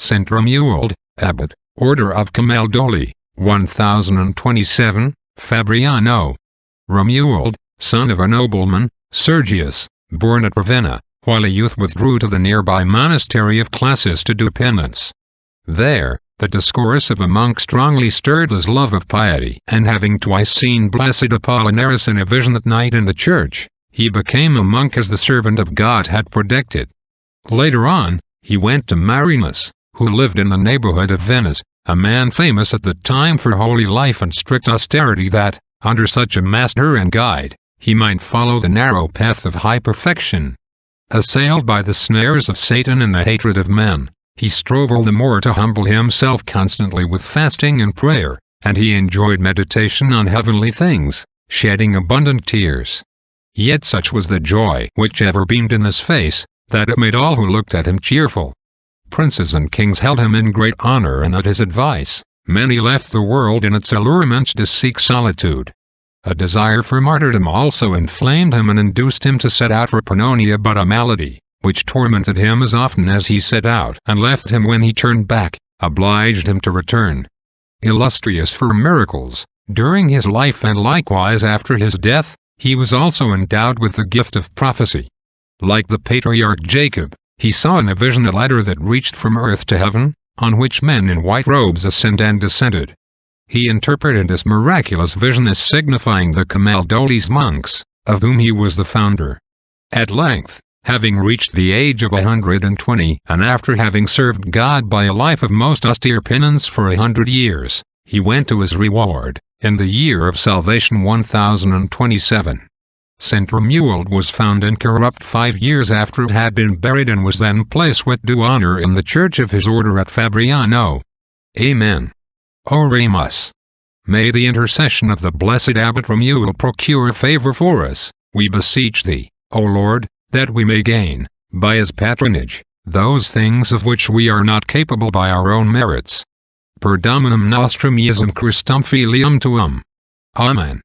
Saint Romuald, Abbot, Order of Camaldoli, 1027, Fabriano. Romuald, son of a nobleman, Sergius, born at Ravenna, while a youth withdrew to the nearby monastery of Classis to do penance. There, the discourse of a monk strongly stirred his love of piety, and having twice seen Blessed Apollinaris in a vision at night in the church, he became a monk as the servant of God had predicted. Later on, he went to Marinus, who lived in the neighborhood of Venice, a man famous at the time for holy life and strict austerity that, under such a master and guide, he might follow the narrow path of high perfection. Assailed by the snares of Satan and the hatred of men, he strove all the more to humble himself constantly with fasting and prayer, and he enjoyed meditation on heavenly things, shedding abundant tears. Yet such was the joy which ever beamed in his face, that it made all who looked at him cheerful. Princes and kings held him in great honor, and at his advice, many left the world in its allurements to seek solitude. A desire for martyrdom also inflamed him and induced him to set out for Pannonia, but a malady, which tormented him as often as he set out and left him when he turned back, obliged him to return. Illustrious for miracles, during his life and likewise after his death, he was also endowed with the gift of prophecy. Like the patriarch Jacob, he saw in a vision a ladder that reached from earth to heaven, on which men in white robes ascended and descended. He interpreted this miraculous vision as signifying the Camaldoli's monks, of whom he was the founder. At length, having reached the age of 120, and after having served God by a life of most austere penance for 100 years, he went to his reward, in the year of salvation 1027. Saint Romuald was found incorrupt 5 years after it had been buried, and was then placed with due honor in the church of his order at Fabriano. Amen. Oremus. May the intercession of the blessed Abbot Romuald procure favor for us, we beseech thee, O Lord, that we may gain, by his patronage, those things of which we are not capable by our own merits. Per Dominum nostrum Iesum Christum filium tuum. Amen.